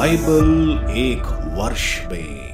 Bible एक वर्ष में।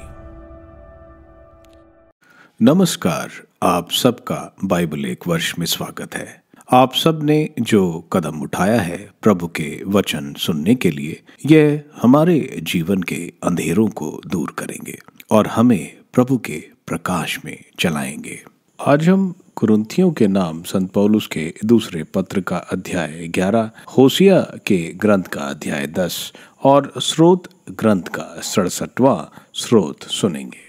नमस्कार, आप सबका बाइबल एक वर्ष में स्वागत है। आप सब ने जो कदम उठाया है प्रभु के वचन सुनने के लिए, यह हमारे जीवन के अंधेरों को दूर करेंगे और हमें प्रभु के प्रकाश में चलाएंगे। आज हम कुरिन्थियों के नाम संत पौलुस के दूसरे पत्र का अध्याय 11, होसिया के ग्रंथ का अध्याय 10 और स्रोत ग्रंथ का 67वां स्रोत सुनेंगे।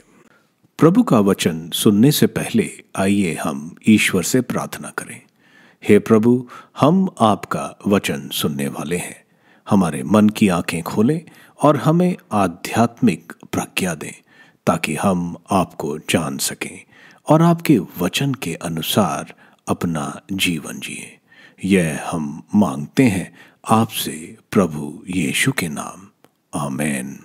प्रभु का वचन सुनने से पहले आइए हम ईश्वर से प्रार्थना करें। हे प्रभु, हम आपका वचन सुनने वाले हैं। हमारे मन की आंखें खोलें और हमें आध्यात्मिक प्रज्ञा दें ताकि हम आपको जान सकें और आपके वचन के अनुसार अपना जीवन जिए। यह हम मांगते हैं आपसे प्रभु यीशु के नाम, आमीन।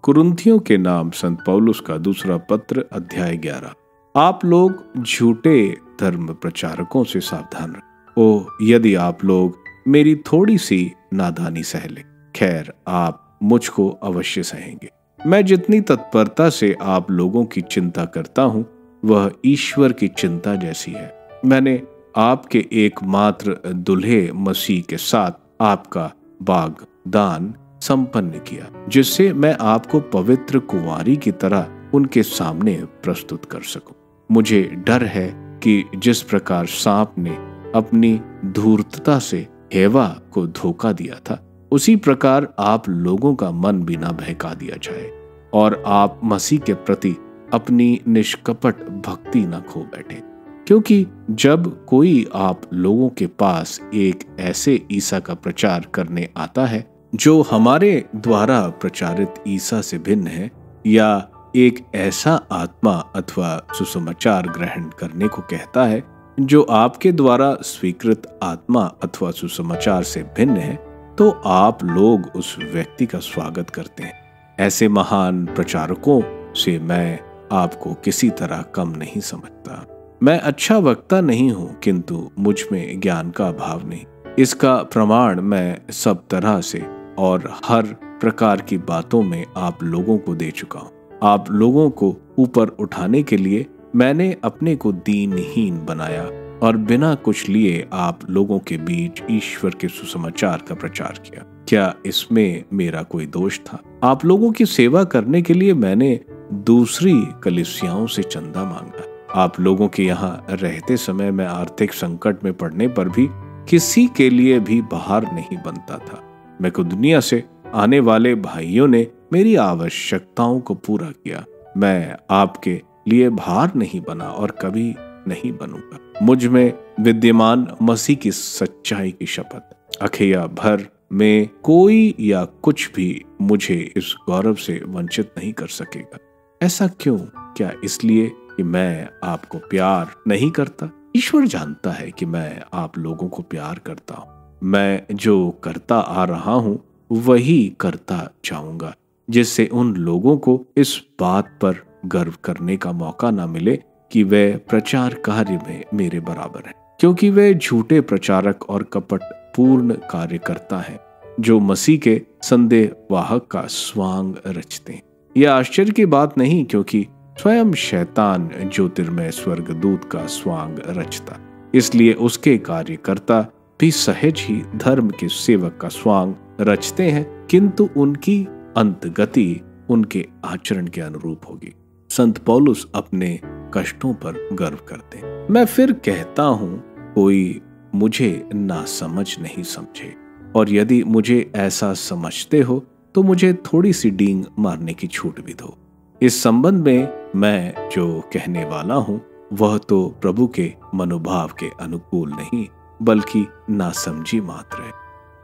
कुरिन्थियों के नाम संत पौलुस का दूसरा पत्र अध्याय 11। आप लोग झूठे धर्म प्रचारकों से सावधान रहें। ओह, यदि आप लोग मेरी थोड़ी सी नादानी सह लें, खैर आप मुझको अवश्य सहेंगे। मैं जितनी तत्परता से आप लोगों की चिंता करता हूं, वह ईश्वर की चिंता जैसी है। मैंने आपके एकमात्र दुल्हे मसीह के साथ आपका वाग्दान संपन्न किया, जिससे मैं आपको पवित्र कुंवारी की तरह उनके सामने प्रस्तुत कर सकूं। मुझे डर है कि जिस प्रकार सांप ने अपनी धूर्तता से हेवा को धोखा दिया था, उसी प्रकार आप लोगों का मन भी न बहका दिया जाए और आप मसीह के प्रति अपनी निष्कपट भक्ति न खो बैठे। क्योंकि जब कोई आप लोगों के पास एक ऐसे ईसा का प्रचार करने आता है जो हमारे द्वारा प्रचारित ईसा से भिन्न है, या एक ऐसा आत्मा अथवा सुसमाचार ग्रहण करने को कहता है जो आपके द्वारा स्वीकृत आत्मा अथवा सुसमाचार से भिन्न है, तो आप लोग उस व्यक्ति का स्वागत करते हैं। ऐसे महान प्रचारकों से मैं आपको किसी तरह कम नहीं समझता। मैं अच्छा वक्ता नहीं हूं, किंतु मुझ में ज्ञान का अभाव नहीं। इसका प्रमाण मैं सब तरह से और हर प्रकार की बातों में आप लोगों को दे चुका हूं। आप लोगों को ऊपर उठाने के लिए मैंने अपने को दीनहीन बनाया और बिना कुछ लिए आप लोगों के बीच ईश्वर के सुसमाचार का प्रचार किया। क्या इसमें मेरा कोई दोष था? आप लोगों की सेवा करने के लिए मैंने दूसरी कलीसियाओं से चंदा मांगा। आप लोगों के यहाँ रहते समय मैं आर्थिक संकट में पड़ने पर भी किसी के लिए भी बाहर नहीं बनता था। मकेदोनिया से आने वाले भाइयों ने मेरी आवश्यकताओं को पूरा किया। मैं आपके लिए भार नहीं बना और कभी नहीं बनूंगा। मुझ में विद्यमान मसीह की सच्चाई की शपथ, अखिया भर में कोई या कुछ भी मुझे इस गौरव से वंचित नहीं कर सकेगा। ऐसा क्यों? क्या इसलिए कि मैं आपको प्यार नहीं करता? ईश्वर जानता है कि मैं आप लोगों को प्यार करता हूँ। मैं जो करता आ रहा हूँ वही करता जाऊंगा, जिससे उन लोगों को इस बात पर गर्व करने का मौका ना मिले कि वे प्रचार कार्य में मेरे बराबर हैं, क्योंकि वे झूठे प्रचारक और कपट पूर्ण कार्यकर्ता हैं, जो मसीह के संदेहवाहक का स्वांग रचते हैं। यह आश्चर्य की बात नहीं, क्योंकि स्वयं शैतान ज्योतिर्मय स्वर्गदूत का स्वांग रचता, इसलिए उसके कार्यकर्ता भी सहज ही धर्म के सेवक का स्वांग रचते हैं, किंतु उनकी अंतगति उनके आचरण के अनुरूप होगी। संत पौलुस अपने कष्टों पर गर्व करते हैं। मैं फिर कहता हूं, कोई मुझे नासमझ नहीं समझे, और यदि मुझे ऐसा समझते हो तो मुझे थोड़ी सी डींग मारने की छूट भी दो। इस संबंध में मैं जो कहने वाला हूं वह तो प्रभु के मनोभाव के अनुकूल नहीं, बल्कि नासमझी मात्र है।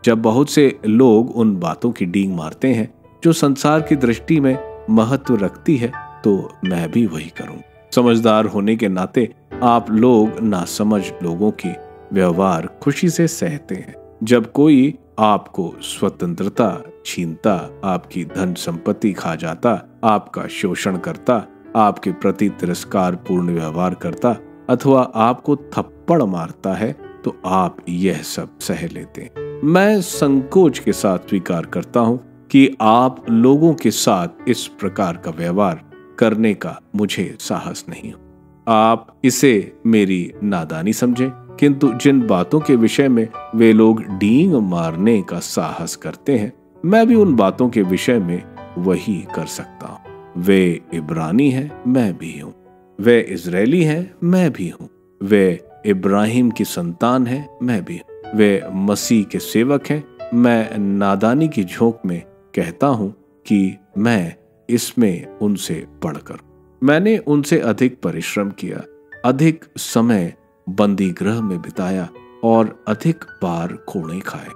जब बहुत से लोग उन बातों की डींग मारते हैं जो संसार की दृष्टि में महत्व रखती है, तो मैं भी वही करूं। समझदार होने के नाते आप लोग नासमझ लोगों की व्यवहार खुशी से सहते हैं। जब कोई आपको स्वतंत्रता छीनता, आपकी धन संपत्ति खा जाता, आपका शोषण करता, आपके प्रति तिरस्कार पूर्ण व्यवहार करता अथवा आपको थप्पड़ मारता है, तो आप यह सब सह लेते हैं। मैं संकोच के साथ स्वीकार करता हूं कि आप लोगों के साथ इस प्रकार का व्यवहार करने का मुझे साहस नहीं हो। आप इसे मेरी नादानी समझें, किंतु जिन बातों के विषय में वे लोग डींग मारने का साहस करते हैं, मैं भी उन बातों के विषय में वही कर सकता हूं। वे इब्रानी हैं, मैं भी हूं। वे इजरायली हैं, मैं भी हूं। वे इब्राहिम की संतान हैं, मैं भी हूं। वे मसीह के सेवक हैं। मैं नादानी की झोंक में कहता हूं कि मैं इसमें उनसे बढ़कर, मैंने उनसे अधिक परिश्रम किया, अधिक समय बंदी गृह में बिताया और अधिक बार कोड़े खाए।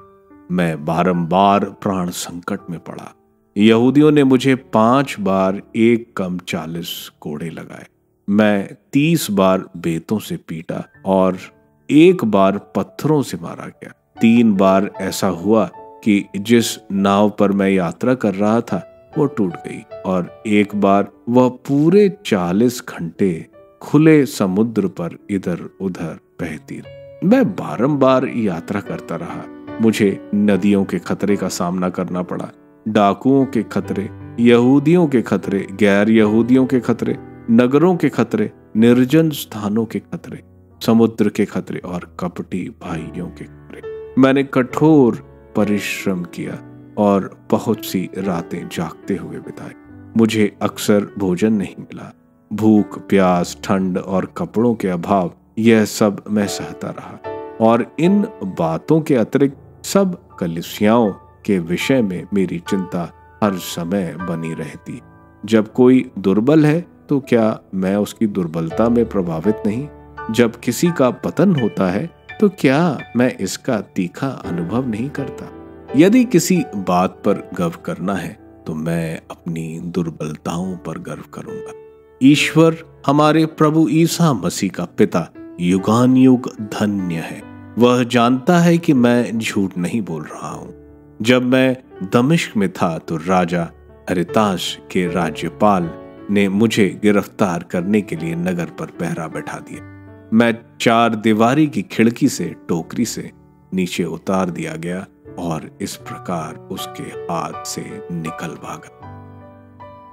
मैं बारंबार प्राण संकट में पड़ा। यहूदियों ने मुझे 5 बार एक कम 40 कोड़े लगाए। मैं 30 बार बेतों से पीटा और 1 बार पत्थरों से मारा गया। 3 बार ऐसा हुआ कि जिस नाव पर मैं यात्रा कर रहा था वो टूट गई और 1 बार वह पूरे 40 घंटे खुले समुद्र पर इधर उधर बहती रही। मैं बारंबार यात्रा करता रहा। मुझे नदियों के खतरे का सामना करना पड़ा, डाकुओं के खतरे, यहूदियों के खतरे, गैर यहूदियों के खतरे, नगरों के खतरे, निर्जन स्थानों के खतरे, समुद्र के खतरे और कपटी भाइयों के खतरे। मैंने कठोर परिश्रम किया और बहुत सी रातें जागते हुए बिताई। मुझे अक्सर भोजन नहीं मिला। भूख, प्यास, ठंड और कपड़ों के अभाव, यह सब मैं सहता रहा। और इन बातों के अतिरिक्त सब कलीसियाओं के विषय में मेरी चिंता हर समय बनी रहती। जब कोई दुर्बल है तो क्या मैं उसकी दुर्बलता में प्रभावित नहीं? जब किसी का पतन होता है तो क्या मैं इसका तीखा अनुभव नहीं करता? यदि किसी बात पर गर्व करना है तो मैं अपनी दुर्बलताओं पर गर्व करूंगा। ईश्वर हमारे प्रभु ईसा मसीह का पिता युगानुयुग धन्य है। वह जानता है कि मैं झूठ नहीं बोल रहा हूं। जब मैं दमिश्क में था तो राजा अरितास के राज्यपाल ने मुझे गिरफ्तार करने के लिए नगर पर पहरा बैठा दिया। मैं 4 दीवारी की खिड़की से टोकरी से नीचे उतार दिया गया और इस प्रकार उसके हाथ से निकल भागा।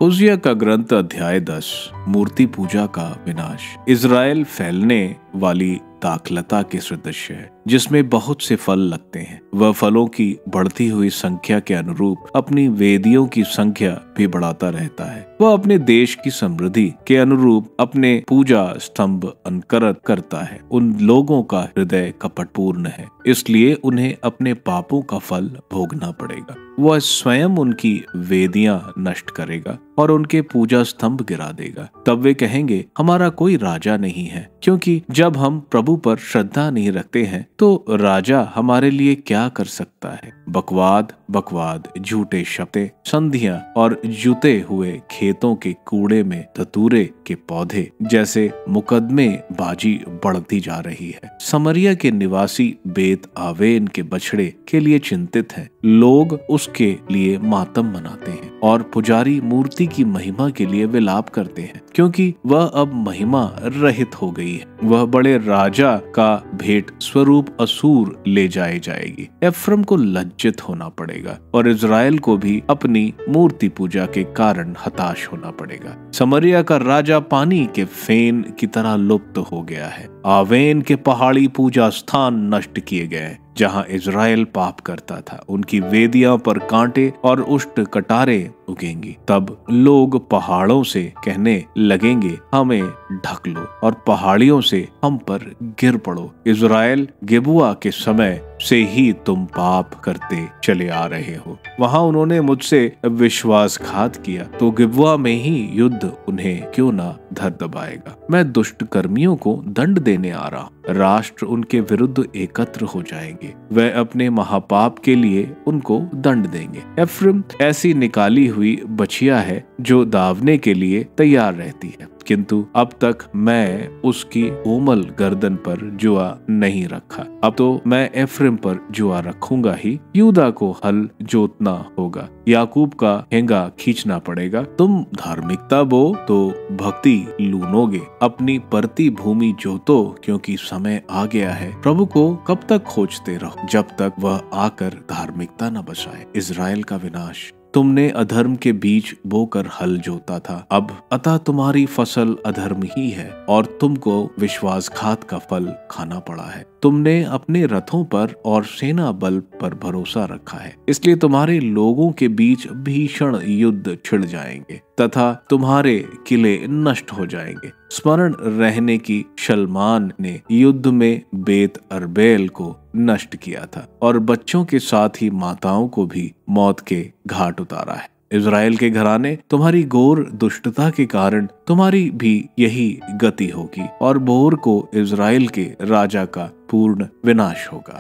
उजिया का ग्रंथ अध्याय 10। मूर्ति पूजा का विनाश। इजराइल फैलने वाली दाखलता के सदृश है जिसमें बहुत से फल लगते हैं। वह फलों की बढ़ती हुई संख्या के अनुरूप अपनी वेदियों की संख्या भी बढ़ाता रहता है। वह अपने देश की समृद्धि के अनुरूप अपने पूजा स्तंभ अनुकरण करता है। उन लोगों का हृदय कपटपूर्ण है, इसलिए उन्हें अपने पापों का फल भोगना पड़ेगा। वह स्वयं उनकी वेदियां नष्ट करेगा और उनके पूजा स्तंभ गिरा देगा। तब वे कहेंगे, हमारा कोई राजा नहीं है, क्योंकि जब हम प्रभु पर श्रद्धा नहीं रखते हैं तो राजा हमारे लिए क्या कर सकता है। बकवाद बकवाद, झूठे शब्द, संधियां और जुते हुए खेतों के कूड़े में धतूरे के पौधे जैसे मुकदमे बाजी बढ़ती जा रही है। समरिया के निवासी बेत आवेन के बछड़े के लिए चिंतित हैं। लोग उसके लिए मातम मनाते हैं और पुजारी मूर्ति की महिमा के लिए विलाप करते हैं, क्योंकि वह अब महिमा रहित हो गई है। वह बड़े राजा का भेंट स्वरूप असूर ले जाएगी। एफ्रम को लज्जित होना पड़ेगा और इजराइल को भी अपनी मूर्ति पूजा के कारण हताश होना पड़ेगा। समरिया का राजा पानी के फेन की तरह लुप्त हो गया है। आवेन के पहाड़ी पूजा स्थान नष्ट किए गए जहां इजराइल पाप करता था। उनकी वेदियां पर कांटे और उष्ट कटारे उगेंगी। तब लोग पहाड़ों से कहने लगेंगे, हमें ढक लो, और पहाड़ियों से हम पर गिर पड़ो। इजराइल, गिबुआ के समय से ही तुम पाप करते चले आ रहे हो। वहां उन्होंने मुझसे विश्वासघात किया, तो गिबुआ में ही युद्ध उन्हें क्यों ना धर दबाएगा। मैं दुष्ट कर्मियों को दंड देने आ रहा हूं। राष्ट्र उनके विरुद्ध एकत्र हो जाएंगे। वह अपने महापाप के लिए उनको दंड देंगे। एफ्रम ऐसी निकाली हुई बछिया है जो दावने के लिए तैयार रहती है। किंतु अब तक मैं उसकी कोमल गर्दन पर जुआ नहीं रखा। अब तो मैं एफ्रेम पर जुआ रखूंगा ही। यूदा को हल जोतना होगा, याकूब का हेंगा खींचना पड़ेगा। तुम धार्मिकता बो तो भक्ति लूनोगे, अपनी परती भूमि जोतो क्योंकि समय आ गया है। प्रभु को कब तक खोजते रहो जब तक वह आकर धार्मिकता न बचाए। इज़राइल का विनाश। तुमने अधर्म के बीज बोकर हल जोता था, अब अतः तुम्हारी फसल अधर्म ही है और तुमको विश्वासघात का फल खाना पड़ा है। तुमने अपने रथों पर और सेना बल पर भरोसा रखा है, इसलिए तुम्हारे लोगों के बीच भीषण युद्ध छिड़ जाएंगे तथा तुम्हारे किले नष्ट हो जाएंगे। स्मरण रहने की शलमान ने युद्ध में बेत अर्बेल को नष्ट किया था और बच्चों के साथ ही माताओं को भी मौत के घाट उतारा है। इज़राइल के घराने, तुम्हारी घोर दुष्टता के कारण तुम्हारी भी यही गति होगी और बोर को इज़राइल के राजा का पूर्ण विनाश होगा।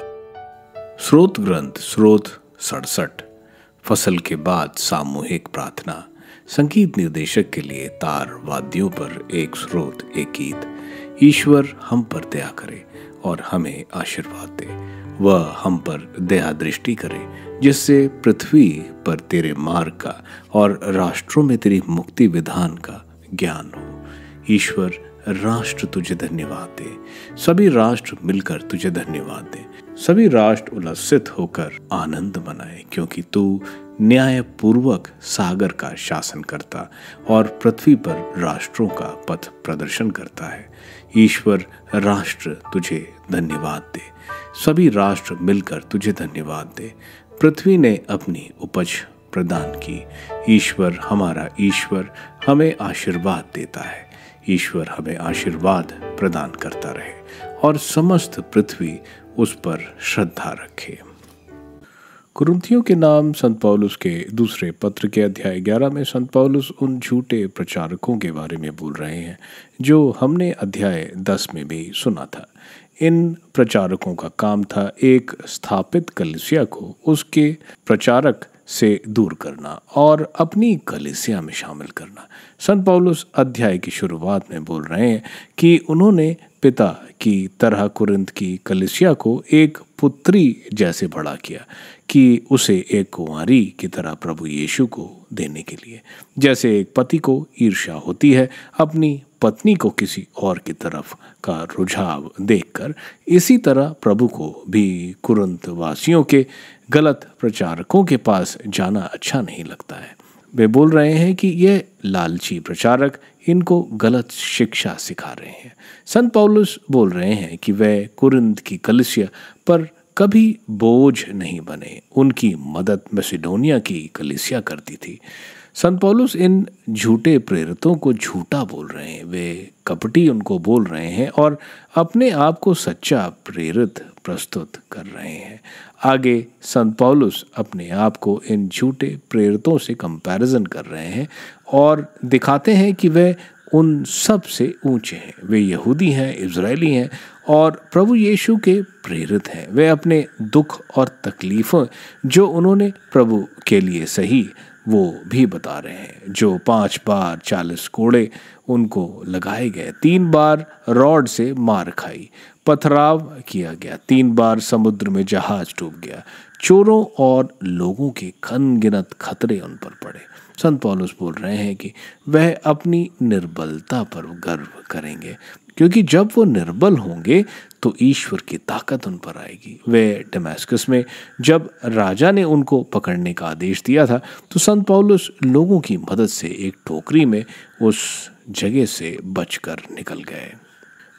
स्रोत ग्रंथ स्रोत 67। फसल के बाद सामूहिक प्रार्थना। संगीत निर्देशक के लिए तार वाद्यों पर एक स्रोत, एक गीत। ईश्वर हम पर दया करे और हमें आशीर्वाद दे। वह हम पर दया दृष्टि करे जिससे पृथ्वी पर तेरे मार्ग का और राष्ट्रों में तेरी मुक्ति विधान का ज्ञान हो। ईश्वर राष्ट्र तुझे धन्यवाद दे, सभी राष्ट्र मिलकर तुझे धन्यवाद दे। सभी राष्ट्र उल्लसित होकर आनंद मनाए, क्योंकि तू न्याय पूर्वक सागर का शासन करता और पृथ्वी पर राष्ट्रों का पथ प्रदर्शन करता है। ईश्वर राष्ट्र तुझे धन्यवाद दे, सभी राष्ट्र मिलकर तुझे धन्यवाद दे। पृथ्वी ने अपनी उपज प्रदान की। ईश्वर हमारा ईश्वर हमें आशीर्वाद देता है। ईश्वर हमें आशीर्वाद प्रदान करता रहे और समस्त पृथ्वी उस पर श्रद्धा रखे। कुरिन्थियों के नाम संत पौलुस के दूसरे पत्र के अध्याय 11 में संत पौलुस उन झूठे प्रचारकों के बारे में बोल रहे हैं जो हमने अध्याय 10 में भी सुना था। इन प्रचारकों का काम था एक स्थापित कलीसिया को उसके प्रचारक से दूर करना और अपनी कलीसिया में शामिल करना। संत पौलुस अध्याय की शुरुआत में बोल रहे हैं कि उन्होंने पिता की तरह कुरिन्थ की कलीसिया को एक पुत्री जैसे बड़ा किया कि उसे एक कुंवारी की तरह प्रभु यीशु को देने के लिए। जैसे एक पति को ईर्ष्या होती है अपनी पत्नी को किसी और की तरफ का रुझाव देखकर, इसी तरह प्रभु को भी कुरिन्थ वासियों के गलत प्रचारकों के पास जाना अच्छा नहीं लगता है। वे बोल रहे हैं कि ये लालची प्रचारक इनको गलत शिक्षा सिखा रहे हैं। संत पौलुस बोल रहे हैं कि वे कुरिन्थ की कलीसिया पर कभी बोझ नहीं बने। उनकी मदद मैसिडोनिया की कलीसिया करती थी। संत पौलुस इन झूठे प्रेरितों को झूठा बोल रहे हैं, वे कपटी उनको बोल रहे हैं और अपने आप को सच्चा प्रेरित प्रस्तुत कर रहे हैं। आगे संत पौलुस अपने आप को इन झूठे प्रेरितों से कंपैरिजन कर रहे हैं और दिखाते हैं कि वे उन सब से ऊंचे हैं। वे यहूदी हैं, इजरायली हैं और प्रभु यीशु के प्रेरित हैं। वे अपने दुख और तकलीफ़ों जो उन्होंने प्रभु के लिए सही वो भी बता रहे हैं। जो 5 बार 40 कोड़े उनको लगाए गए, 3 बार रॉड से मार खाई, पथराव किया गया, 3 बार समुद्र में जहाज डूब गया, चोरों और लोगों के अनगिनत खतरे उन पर पड़े। संत पौलुस बोल रहे हैं कि वह अपनी निर्बलता पर गर्व करेंगे, क्योंकि जब वो निर्बल होंगे तो ईश्वर की ताकत उन पर आएगी। वे दमिश्क में जब राजा ने उनको पकड़ने का आदेश दिया था तो संत पौलुस लोगों की मदद से एक टोकरी में उस जगह से बचकर निकल गए।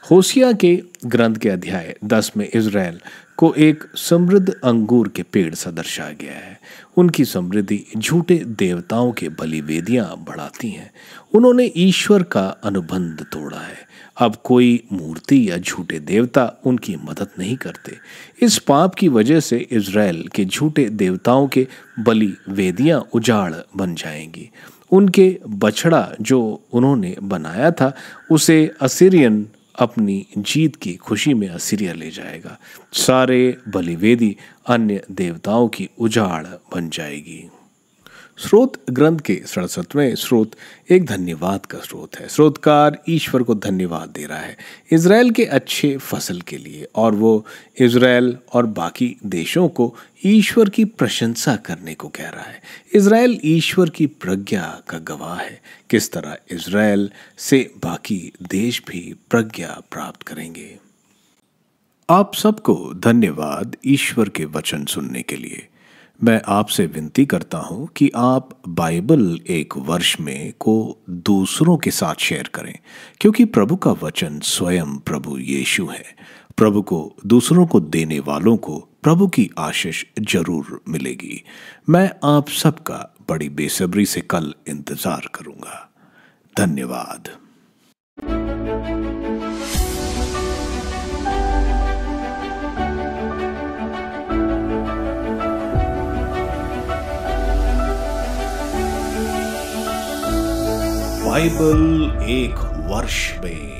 होसिया के ग्रंथ के अध्याय 10 में इज़राइल को एक समृद्ध अंगूर के पेड़ सा दर्शाया गया है। उनकी समृद्धि झूठे देवताओं के बलिवेदियां बढ़ाती हैं। उन्होंने ईश्वर का अनुबंध तोड़ा है। अब कोई मूर्ति या झूठे देवता उनकी मदद नहीं करते। इस पाप की वजह से इज़राइल के झूठे देवताओं के बलिवेदियां उजाड़ बन जाएंगी। उनके बछड़ा जो उन्होंने बनाया था उसे असीरियन अपनी जीत की खुशी में असीरिया ले जाएगा। सारे बलिवेदी अन्य देवताओं की उजाड़ बन जाएगी। स्रोत ग्रंथ के 67वें स्रोत एक धन्यवाद का स्रोत है। स्रोतकार ईश्वर को धन्यवाद दे रहा है इज़राइल के अच्छे फसल के लिए, और वो इज़राइल और बाकी देशों को ईश्वर की प्रशंसा करने को कह रहा है। इज़राइल ईश्वर की प्रज्ञा का गवाह है। किस तरह इज़राइल से बाकी देश भी प्रज्ञा प्राप्त करेंगे। आप सबको धन्यवाद ईश्वर के वचन सुनने के लिए। मैं आपसे विनती करता हूं कि आप बाइबल एक वर्ष में को दूसरों के साथ शेयर करें, क्योंकि प्रभु का वचन स्वयं प्रभु यीशु है। प्रभु को दूसरों को देने वालों को प्रभु की आशीष जरूर मिलेगी। मैं आप सबका बड़ी बेसब्री से कल इंतजार करूंगा। धन्यवाद। बाइबल एक वर्ष में